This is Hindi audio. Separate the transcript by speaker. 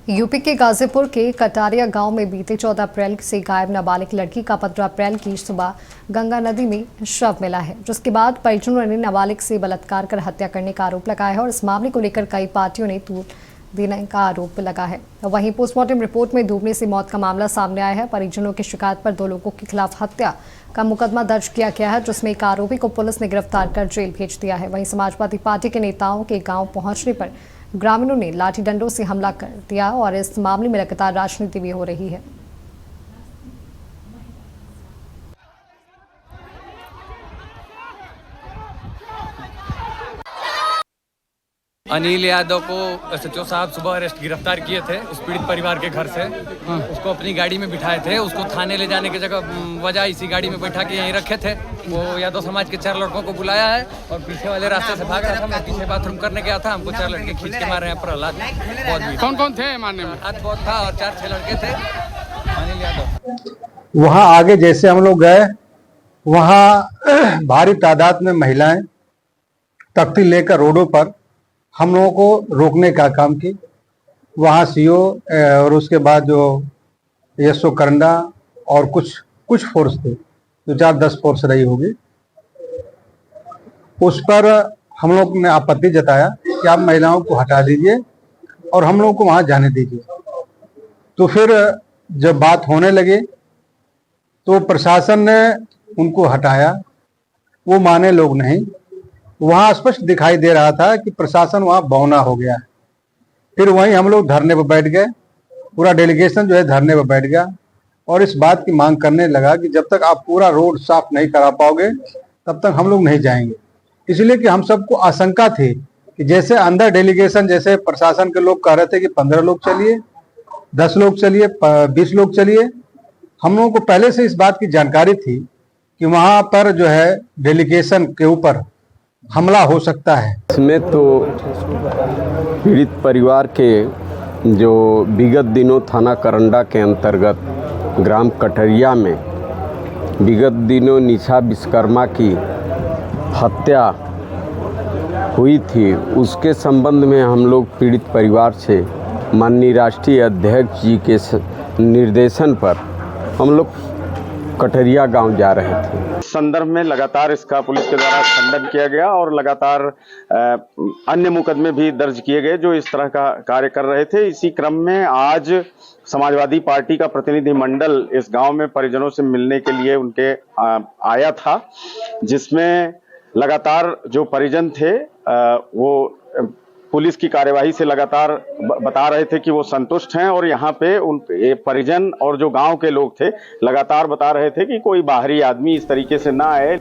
Speaker 1: यूपी के गाजीपुर के कटारिया गांव में बीते 14 अप्रैल से गायब नाबालिग लड़की का 15 अप्रैल की सुबह गंगा नदी में शव मिला है, जिसके बाद परिजनों ने नाबालिग से बलात्कार कर हत्या करने का आरोप लगाया है और इस मामले को लेकर कई पार्टियों ने तूल देने का आरोप लगा है। वहीं पोस्टमार्टम रिपोर्ट में डूबने से मौत का मामला सामने आया है। परिजनों की शिकायत पर 2 लोगों के खिलाफ हत्या का मुकदमा दर्ज किया गया है, जिसमें एक आरोपी को पुलिस ने गिरफ्तार कर जेल भेज दिया है। वहीं समाजवादी पार्टी के नेताओं के गांव पहुंचने पर ग्रामीणों ने लाठी डंडों से हमला कर दिया और इस मामले में लगातार राजनीति भी हो रही है।
Speaker 2: अनिल यादव को एसएचओ साहब सुबह गिरफ्तार किए थे उस पीड़ित परिवार के घर से। उसको अपनी गाड़ी में बिठाए थे। उसको थाने ले जाने की वजह इसी गाड़ी में बैठा के यहीं रखे थे। वो यादव समाज के 4 लड़कों को बुलाया है और पीछे वाले रास्ते से भाग रहा था। मैं पीछे बाथरूम करने गया था, हमको 4 लड़के खींच के मारे हैं। प्रहलाद बहुत
Speaker 3: कौन कौन थे मारने में?
Speaker 2: हाथ बहुत था और 4-6 लड़के थे। अनिल यादव
Speaker 4: वहाँ आगे जैसे हम लोग गए, वहाँ भारी तादाद में महिलाएं तख्ती लेकर रोडों पर हम लोगों को रोकने का काम की। वहाँ सीओ और उसके बाद जो एसओ करंडा और कुछ फोर्स थे, 2-4-10 फोर्स रही होगी। उस पर हम लोग ने आपत्ति जताया कि आप महिलाओं को हटा दीजिए और हम लोगों को वहाँ जाने दीजिए। तो फिर जब बात होने लगी तो प्रशासन ने उनको हटाया, वो माने लोग नहीं। वहां स्पष्ट दिखाई दे रहा था कि प्रशासन वहां बौना हो गया है। फिर वहीं हम लोग धरने पर बैठ गए, पूरा डेलीगेशन जो है धरने पर बैठ गया और इस बात की मांग करने लगा कि जब तक आप पूरा रोड साफ नहीं करा पाओगे तब तक हम लोग नहीं जाएंगे। इसलिए कि हम सबको आशंका थी कि जैसे अंदर डेलीगेशन, जैसे प्रशासन के लोग कह रहे थे कि 15 लोग चलिए, 10 लोग चलिए, 20 लोग चलिए। हम लोगों को पहले से इस बात की जानकारी थी कि वहां पर जो है डेलीगेशन के ऊपर हमला हो सकता है।
Speaker 5: इसमें तो पीड़ित परिवार के जो विगत दिनों थाना करंडा के अंतर्गत ग्राम कटरिया में विगत दिनों निशा विश्वकर्मा की हत्या हुई थी, उसके संबंध में हम लोग पीड़ित परिवार से माननीय राष्ट्रीय अध्यक्ष जी के निर्देशन पर हम लोग कटरिया गांव जा रहे थे। संदर्भ में लगातार इसका पुलिस के द्वारा खंडन किया गया और लगातार अन्य मुकदमे भी दर्ज किए गए जो इस तरह का कार्य कर रहे थे। इसी क्रम में आज समाजवादी पार्टी का प्रतिनिधि मंडल इस गांव में परिजनों से मिलने के लिए उनके आया था, जिसमें लगातार जो परिजन थे वो पुलिस की कार्यवाही से लगातार बता रहे थे कि वो संतुष्ट हैं और यहाँ पे उन परिजन और जो गांव के लोग थे लगातार बता रहे थे कि कोई बाहरी आदमी इस तरीके से ना आए।